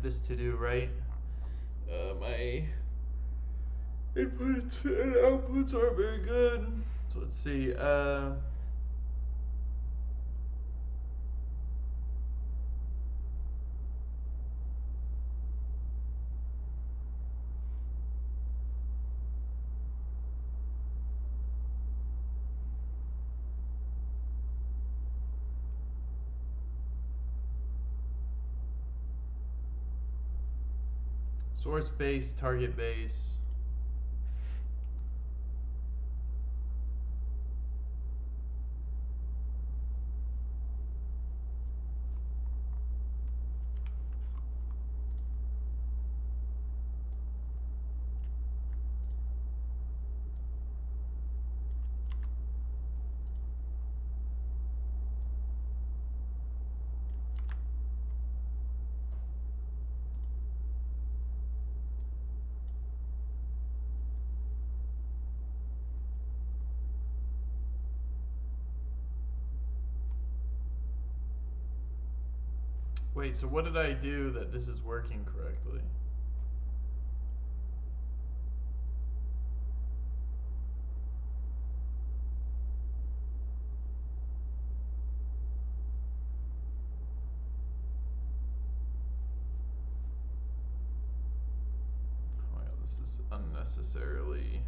this to do right. My inputs and outputs aren't very good. So let's see. Source base, target base. Wait, so what did I do that this is working correctly? Oh my god, this is unnecessarily.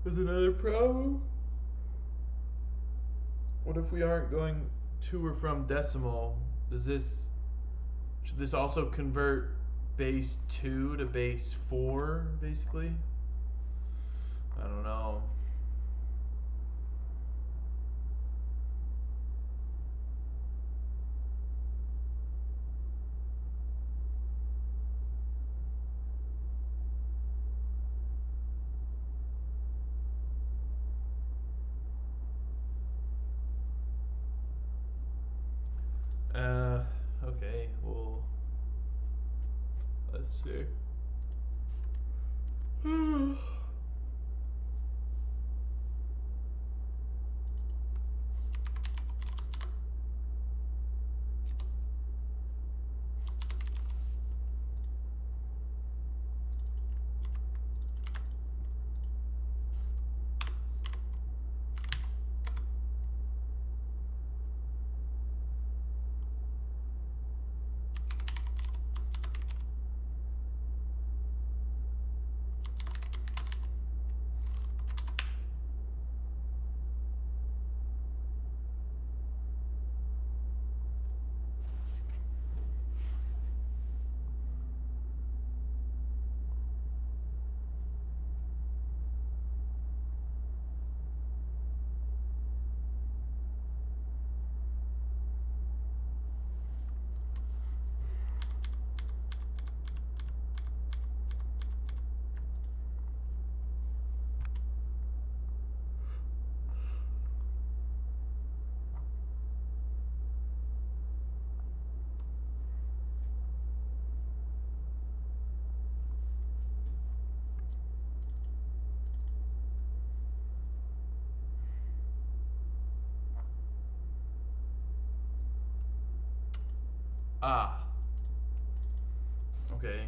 There's another problem. What if we aren't going to or from decimal? Should this also convert base 2 to base 4, basically? I don't know. Okay, well, let's see. Ah, okay.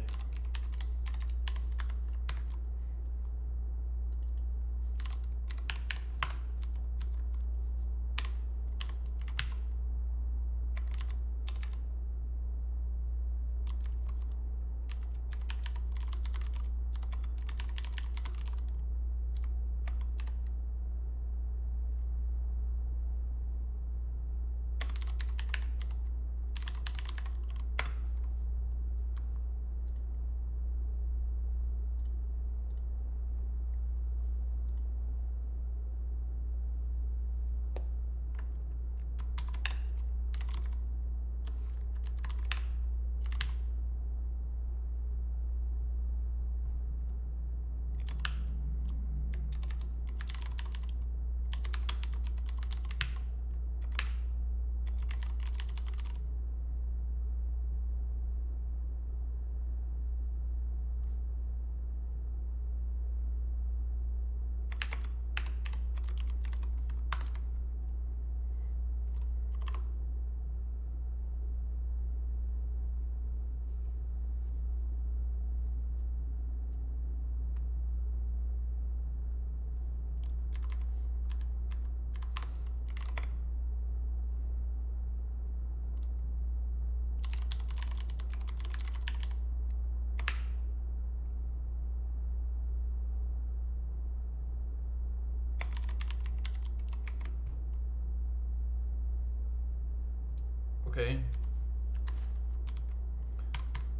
Okay.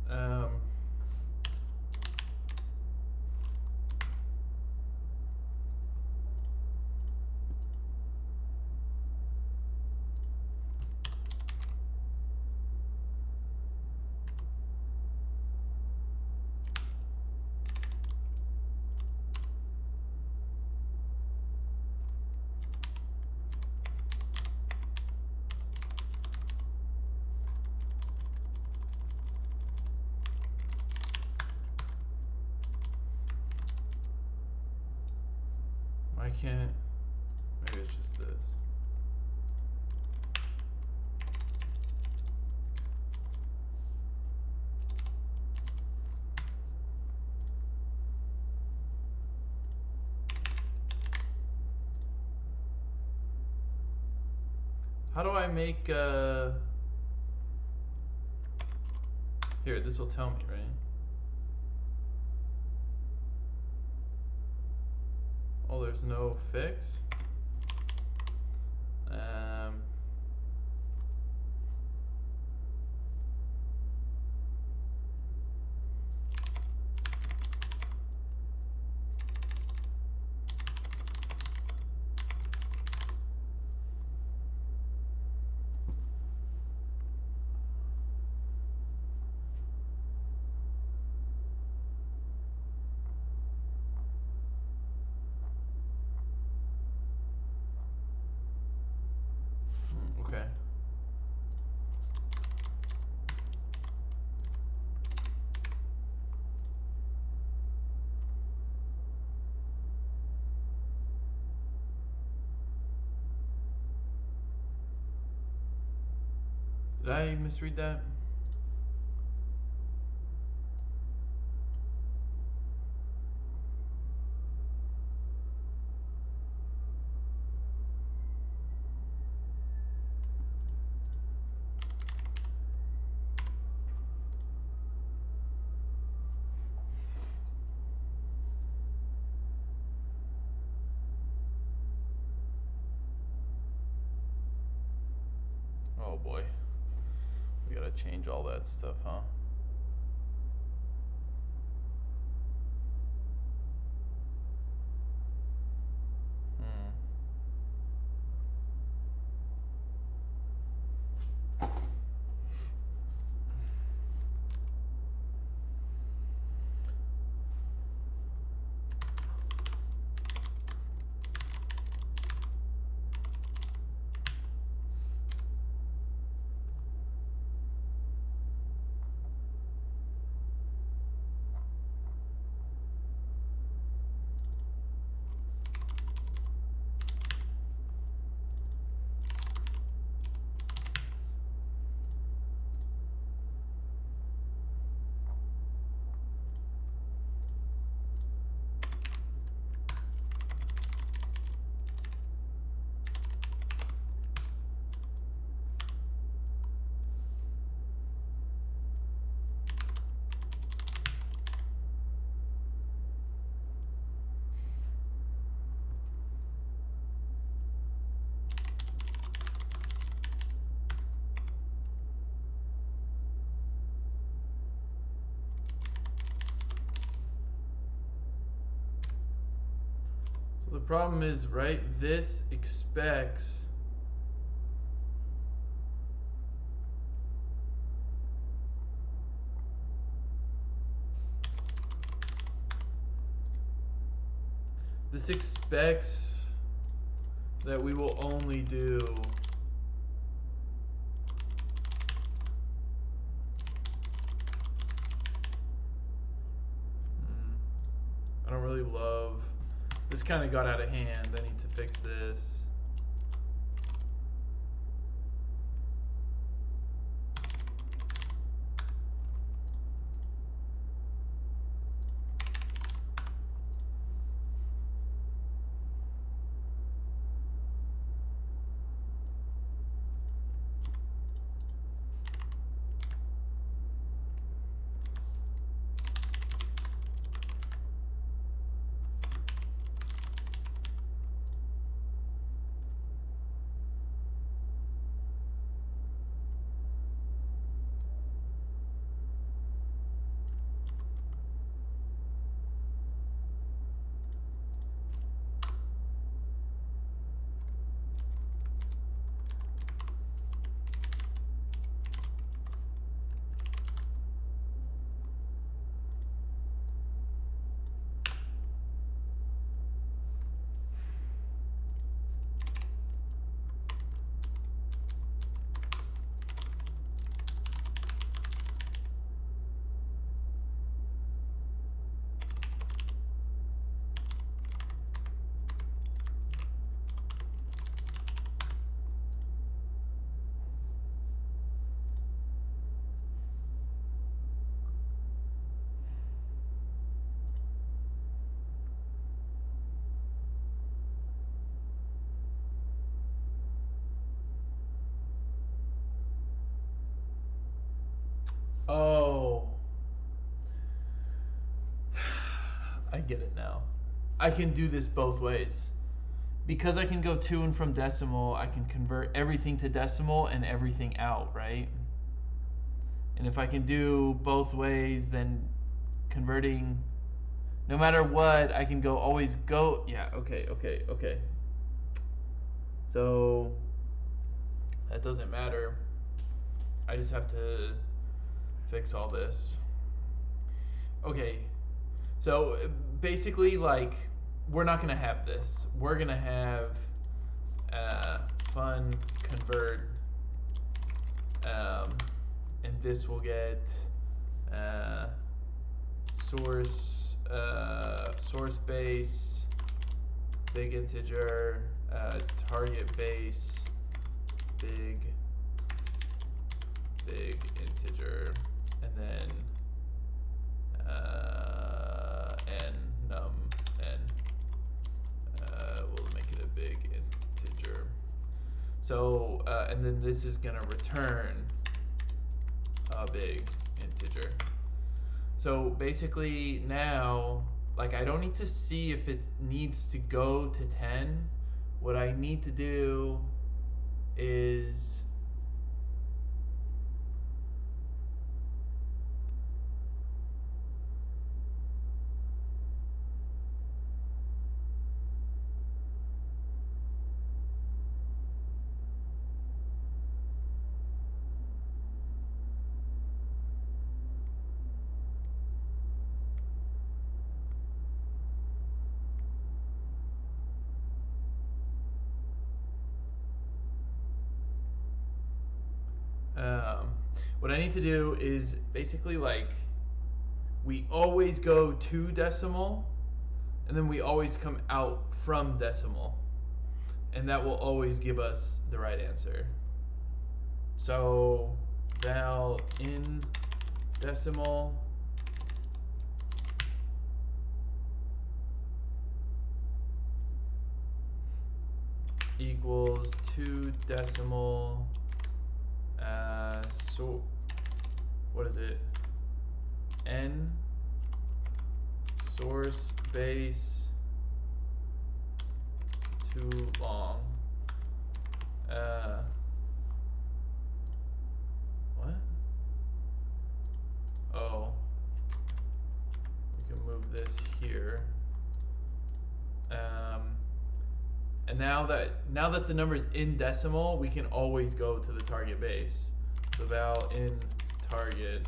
Um, I can't. Maybe it's just this. How do I make here, this will tell me, right? Oh, there's no fix. Okay. Did I misread that? Oh boy. We gotta change all that stuff, huh? Hmm. So the problem is, right, this expects that we will only do I don't really love this. Kind of got out of hand. I need to fix this. get it now. I can do this both ways. Because I can go to and from decimal, I can convert everything to decimal and everything out, right? And if I can do both ways, then converting, no matter what, I can always go, yeah, okay. So that doesn't matter. I just have to fix all this. Okay, so basically, like, we're not gonna have this. We're gonna have fun convert, and this will get source base, big integer, target base, big integer, and then n num n. We'll make it a big integer. So and then this is gonna return a big integer. So basically now, like, I don't need to see if it needs to go to 10. What I need to do is what I need to do is basically, like, we always go to decimal, and then we always come out from decimal, and that will always give us the right answer. So val in decimal equals to decimal, so what is it, n source base too long. What? Oh, we can move this here. And now that the number is in decimal, we can always go to the target base. So val in target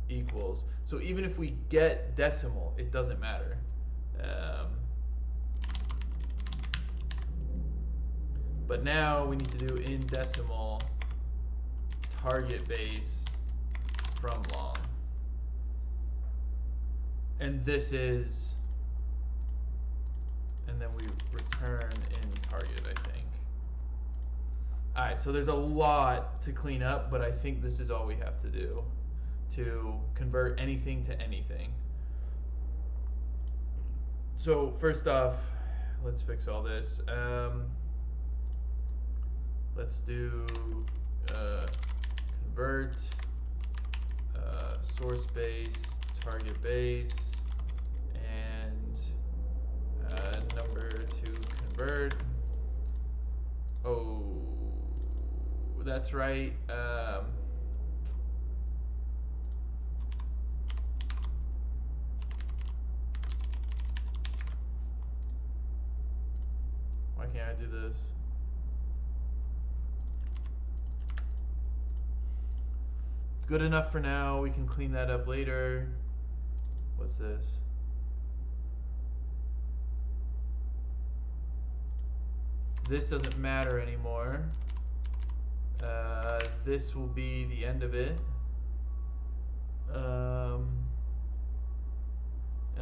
equals. So even if we get decimal, it doesn't matter. But now we need to do in decimal target base from long. And this is, and then we return in target, I think. All right, so there's a lot to clean up, but I think this is all we have to do to convert anything to anything. So first off, let's fix all this. Let's do convert source base, target base, and number to convert. Oh, that's right. Why can't I do this? Good enough for now. We can clean that up later. What's this? This doesn't matter anymore. This will be the end of it. And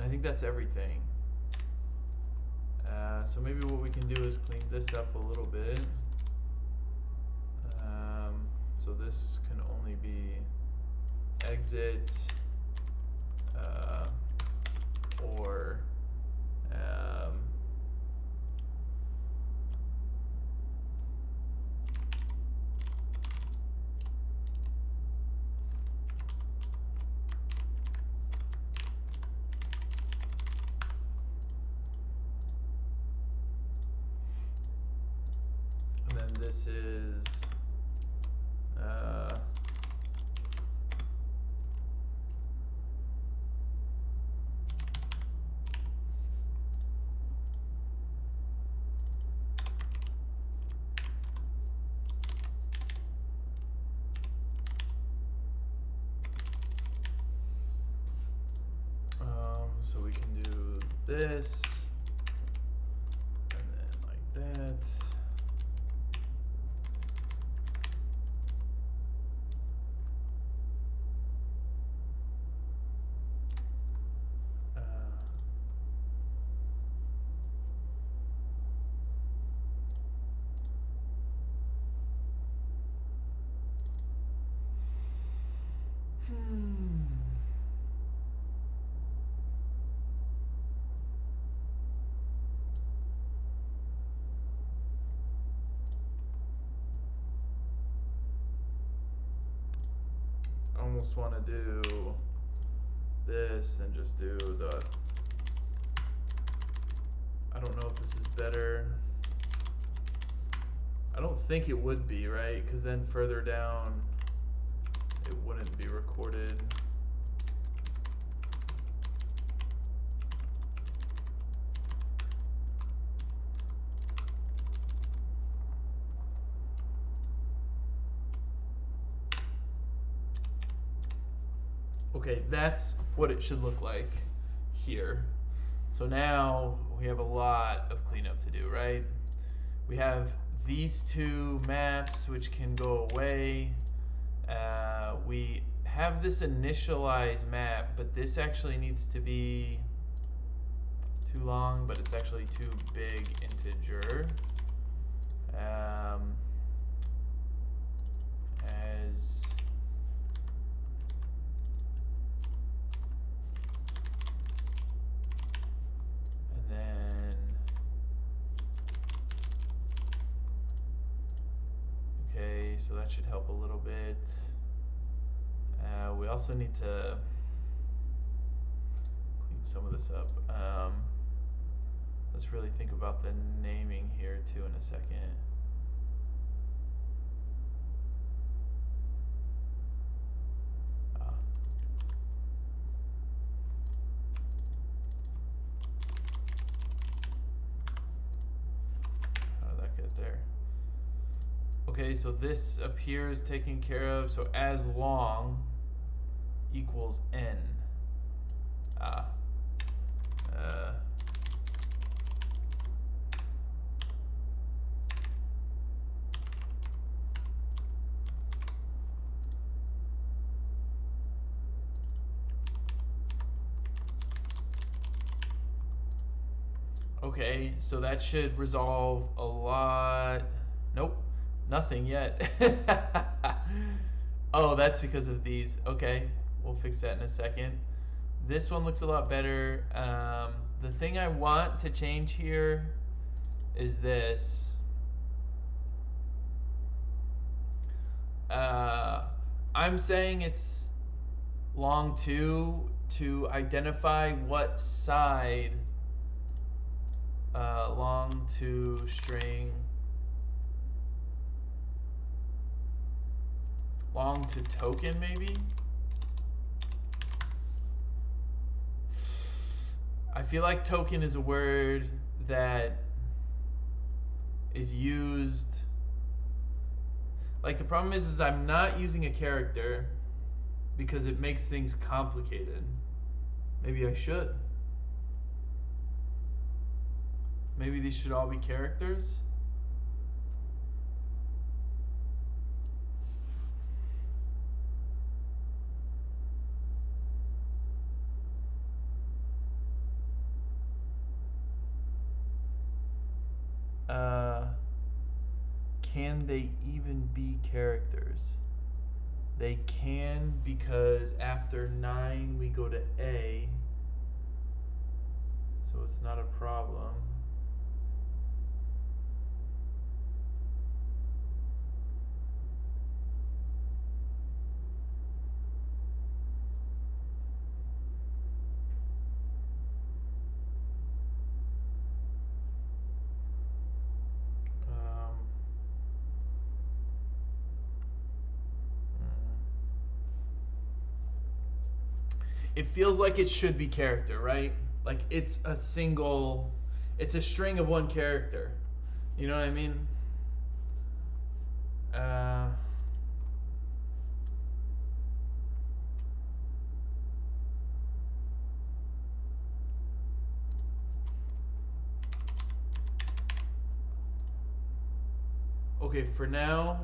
I think that's everything. So maybe what we can do is clean this up a little bit. So this can only be exit or this is so we can do this and then like that. Almost want to do this and just do the, I don't know if this is better. I don't think it would be, right? Because then further down it wouldn't be recorded. Okay, that's what it should look like here. So now we have a lot of cleanup to do, right? We have these two maps which can go away. We have this initialize map, but this actually needs to be too long, but it's actually too big integer. As and then okay, so that should help a little bit. We also need to clean some of this up. Let's really think about the naming here too in a second. How did that get there? Okay, so this appears taken care of. So as long equals n. Okay, so that should resolve a lot. Nope, nothing yet. Oh, that's because of these. Okay, we'll fix that in a second. This one looks a lot better. The thing I want to change here is this. I'm saying it's long 2 to identify what side long to string long to token maybe. I feel like token is a word that is used, like the problem is I'm not using a character because it makes things complicated. Maybe I should. Maybe these should all be characters. Can they even be characters? They can, because after 9 we go to A, so it's not a problem. it feels like it should be character, right? Like it's a single, it's a string of one character. You know what I mean? Uh, okay, for now,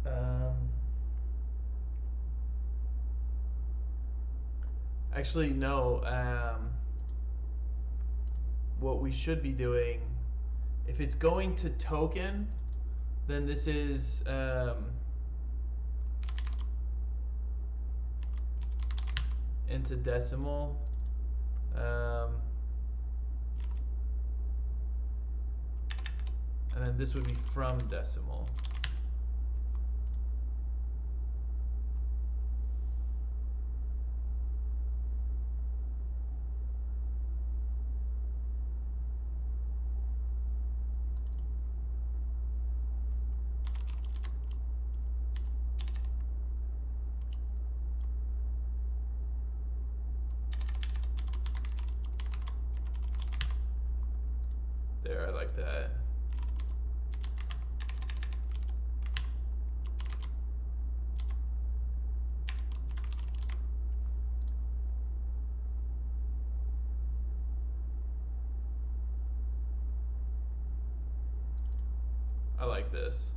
um, actually, no. What we should be doing, if it's going to token, then this is into decimal. And then this would be from decimal. There, I like that. I like this.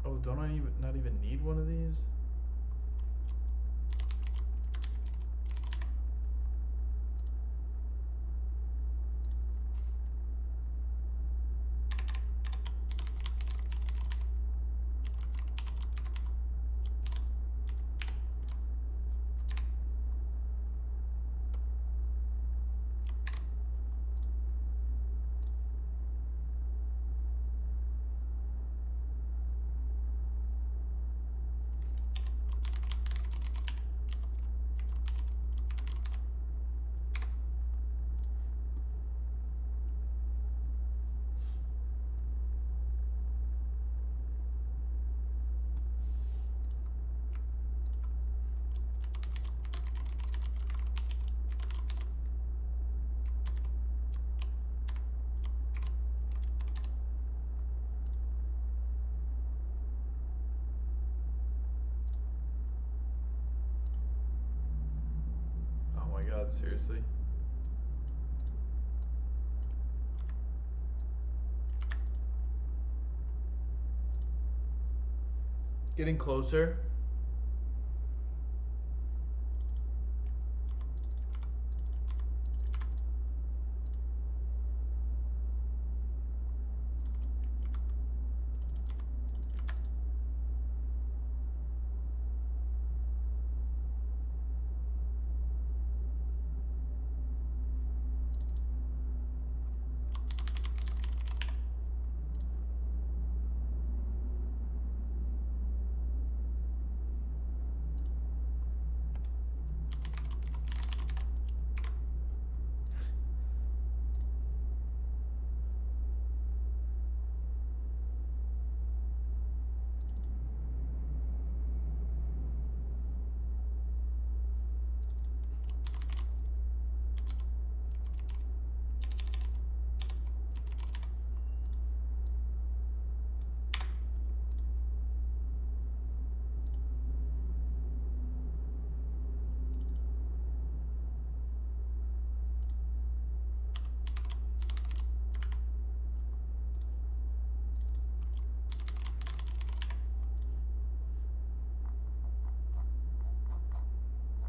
Oh, don't I even not even need one of these? Oh my god, seriously. Getting closer.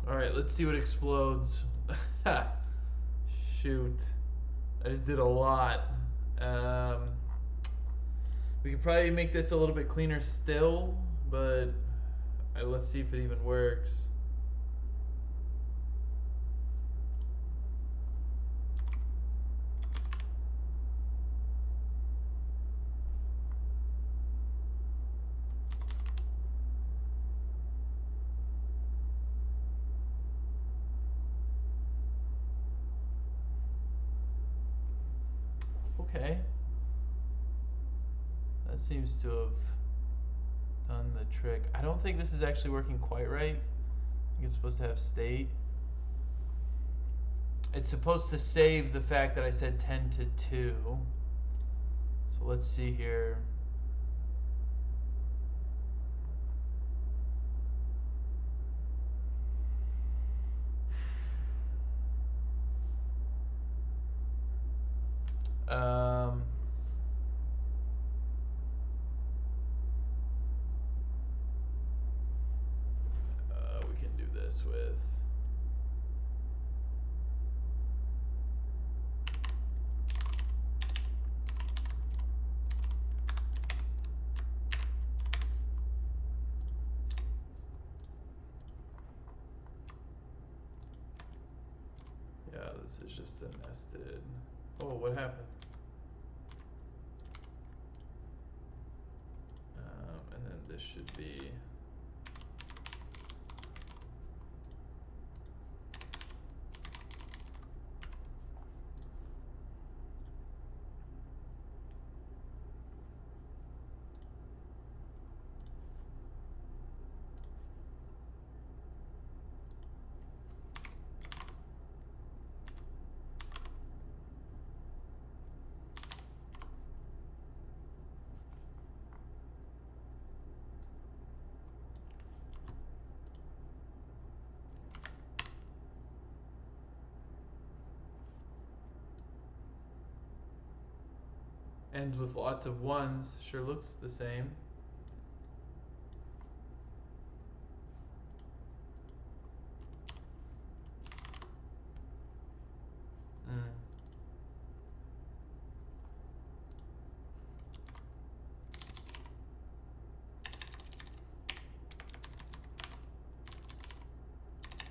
All right, let's see what explodes. Shoot, I just did a lot. We could probably make this a little bit cleaner still, but let's see if it even works. Okay. That seems to have done the trick. I don't think this is actually working quite right. I think it's supposed to have state. It's supposed to save the fact that I said 10 to 2. So let's see here. Um, we can do this with. Yeah, this is just a nested. Oh, what happened? And then this should be. Ends with lots of ones. Sure looks the same.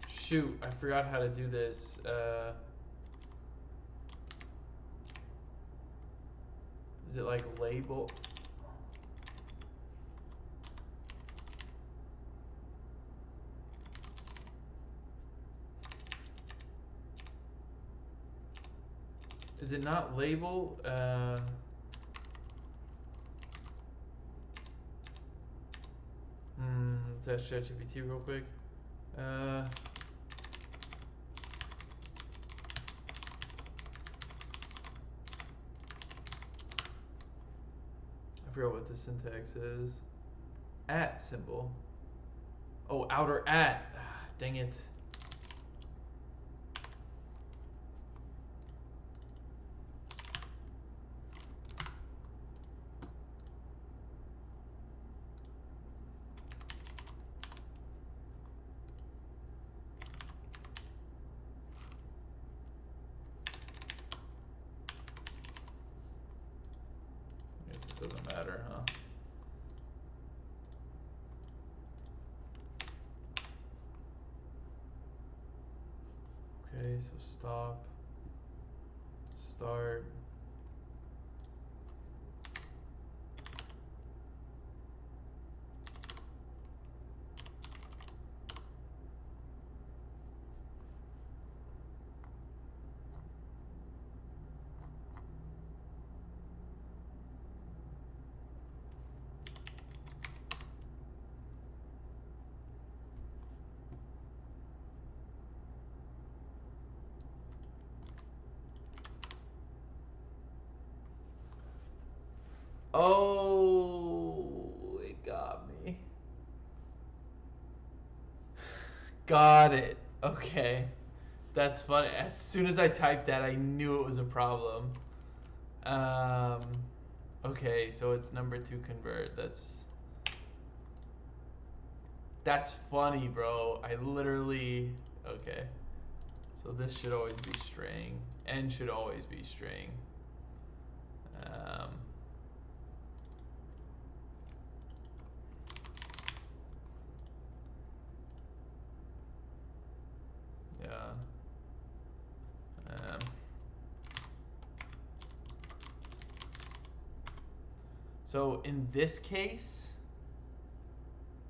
Shoot, I forgot how to do this. Is it like label? Is it not label? Let's ask ChatGPT real quick. I forgot what the syntax is. At symbol. Oh, outer at. Dang it. Guess it doesn't matter, huh? Okay, so stop. Start. Oh, it got me. Got it. Okay. That's funny. As soon as I typed that, I knew it was a problem. Um, okay, so it's number 2 convert. That's That's funny, bro. I literally, okay. So this should always be string. N should always be string. Yeah. So in this case,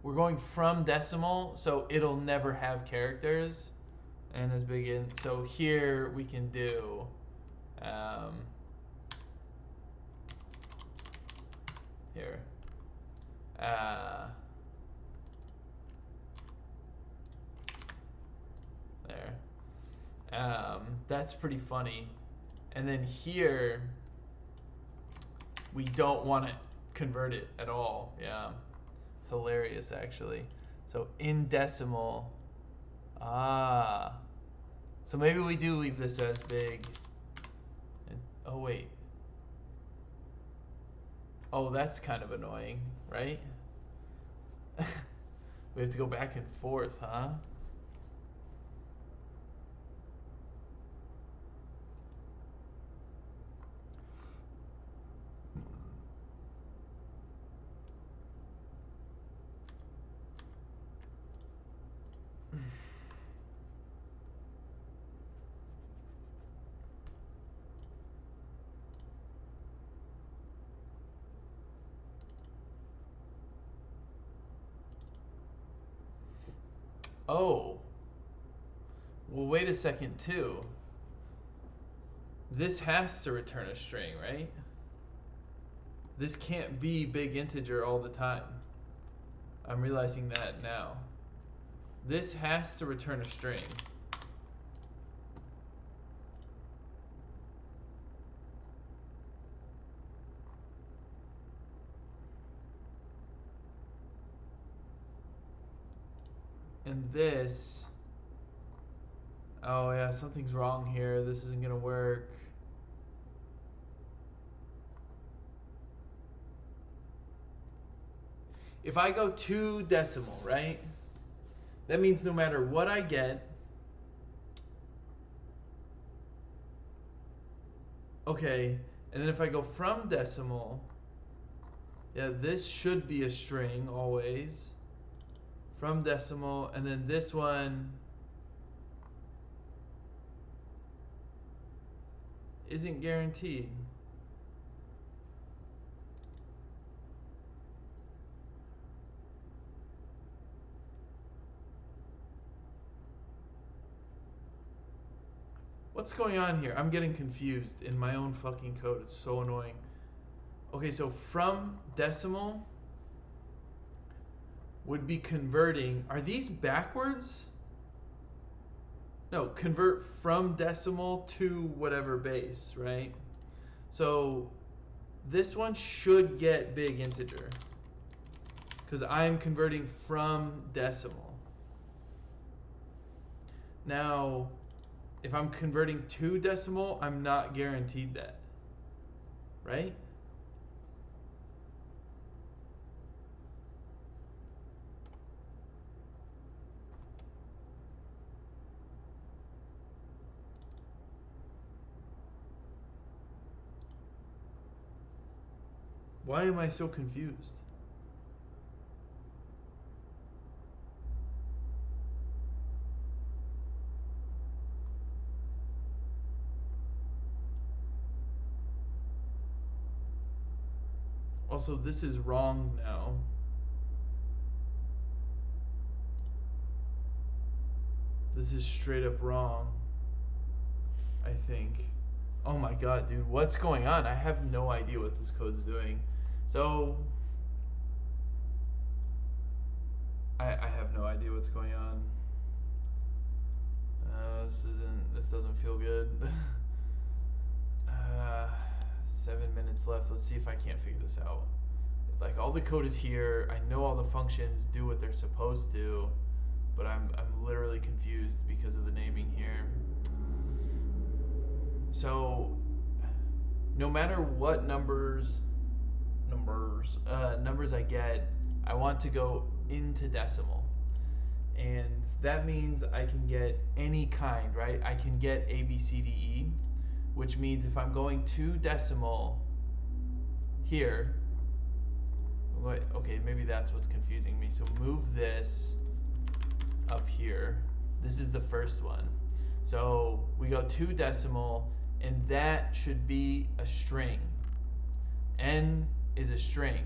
we're going from decimal, so it'll never have characters. And as big in, so here we can do here. There. That's pretty funny. And then here, we don't want to convert it at all. Yeah. Hilarious, actually. So in decimal, so maybe we do leave this as big. And, oh, wait. Oh, that's kind of annoying, right? We have to go back and forth, huh? Oh. Well, wait a second, too. This has to return a string, right? This can't be big integer all the time. I'm realizing that now. This has to return a string. And this, oh yeah, something's wrong here. This isn't gonna work. If I go to decimal, right? That means no matter what I get, okay, and then if I go from decimal, yeah, this should be a string always. From decimal, and then this one isn't guaranteed. What's going on here? I'm getting confused in my own fucking code. It's so annoying. Okay, so from decimal would be converting. Are these backwards? No, convert from decimal to whatever base, right? So this one should get big integer because I'm converting from decimal. Now, if I'm converting to decimal, I'm not guaranteed that, right? Why am I so confused? Also, this is wrong now. This is straight up wrong, I think. Oh my god, dude, what's going on? I have no idea what this code's doing. So, I have no idea what's going on. This doesn't feel good. 7 minutes left. Let's see if I can't figure this out. Like, all the code is here. I know all the functions do what they're supposed to, but I'm literally confused because of the naming here. So, no matter what numbers I get, I want to go into decimal. And that means I can get any kind, right? I can get A, B, C, D, E, which means if I'm going to decimal here, okay, maybe that's what's confusing me. So move this up here. This is the first one. So we go 2 decimal, and that should be a string. N is a string.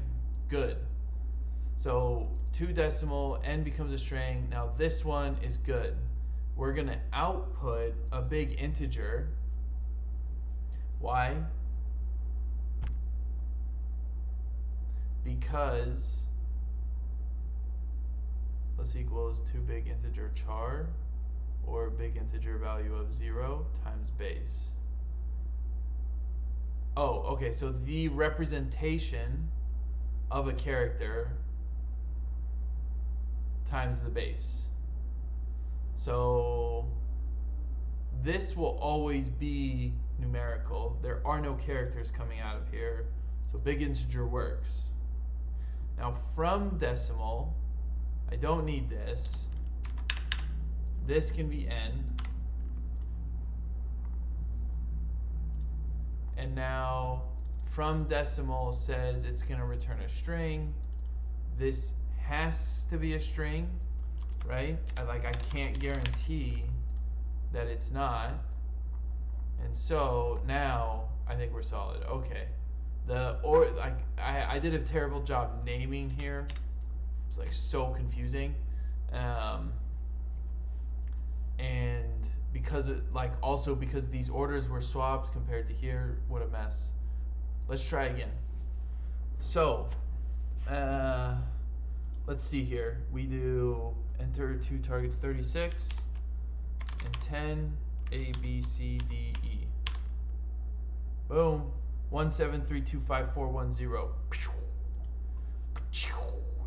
Good. So 2 decimal, N becomes a string. Now this one is good. We're going to output a big integer. Why? Because this equals 2 big integer char, or big integer value of 0 times base. Oh, okay, so the representation of a character times the base. So this will always be numerical. There are no characters coming out of here, so big integer works. Now from decimal, I don't need this. This can be n. And now from decimal says it's going to return a string. This has to be a string, right? I can't guarantee that it's not. And so now I think we're solid. Okay. I did a terrible job naming here. It's like so confusing. And because also because these orders were swapped compared to here, what a mess. Let's try again. So let's see here. We do enter 2 targets 36 and 10 A, B, C, D, E. Boom. 173254110.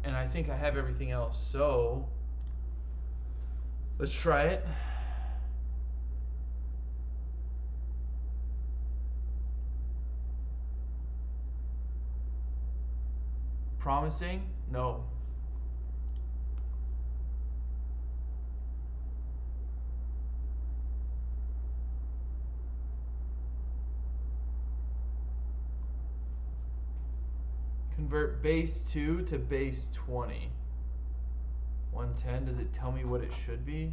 And I think I have everything else. So let's try it. Promising? No. Convert base 2 to base 20. 110, does it tell me what it should be?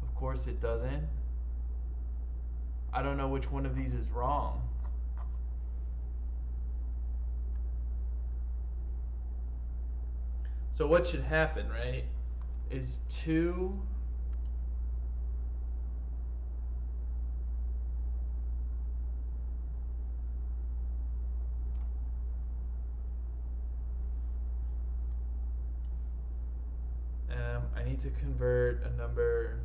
Of course it doesn't. I don't know which one of these is wrong. So what should happen, right, is 2 I need to convert a number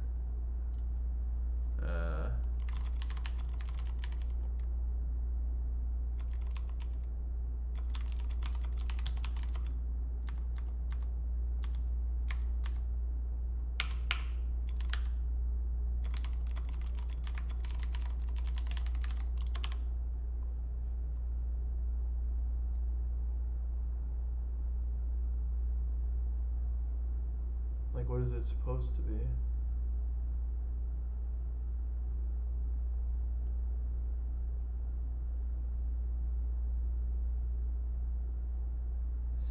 what is it supposed to be?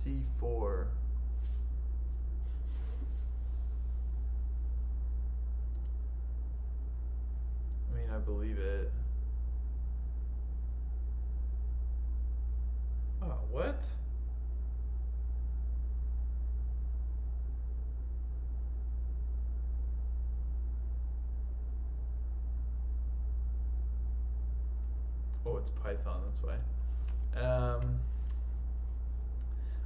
C4. I mean, I believe it. Oh, what? Oh, it's Python, that's why.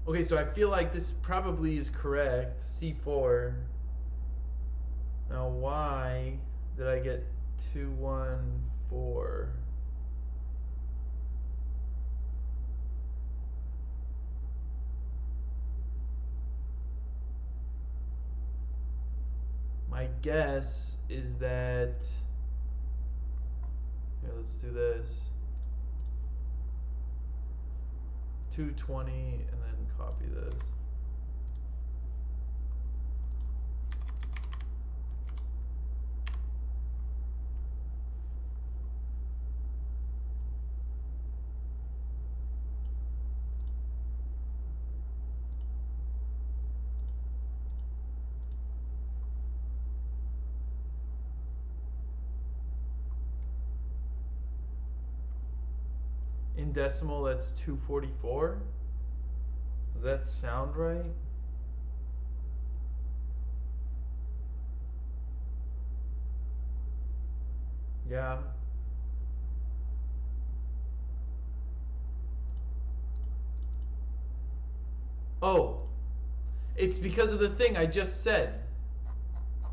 Okay, so I feel like this probably is correct. C4. Now, why did I get 214? My guess is that, here, let's do this. 220 and then copy this. In decimal, that's 244. Does that sound right? Yeah. Oh, it's because of the thing I just said.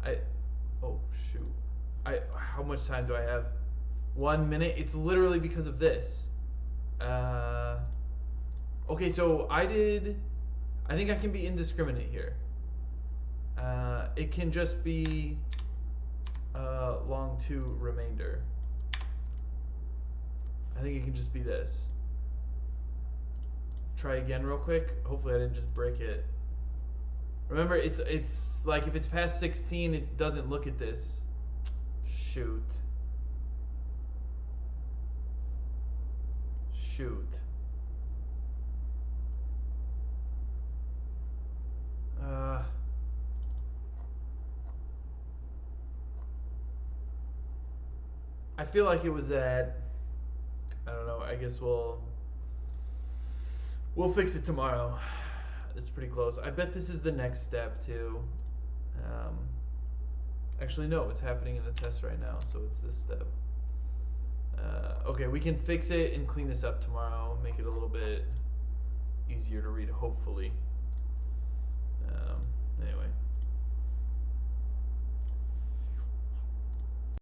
I. Oh shoot. How much time do I have? 1 minute. It's literally because of this. Okay, so I think I can be indiscriminate here. It can just be long 2 remainder. I think it can just be this. Try again real quick. Hopefully I didn't just break it. Remember, it's like if it's past 16, it doesn't look at this. Shoot. Shoot. I feel like it was at, I don't know, I guess we'll fix it tomorrow. It's pretty close. I bet this is the next step too. Actually, no, it's happening in the test right now, so it's this step. Okay, we can fix it and clean this up tomorrow, make it a little bit easier to read, hopefully. Anyway.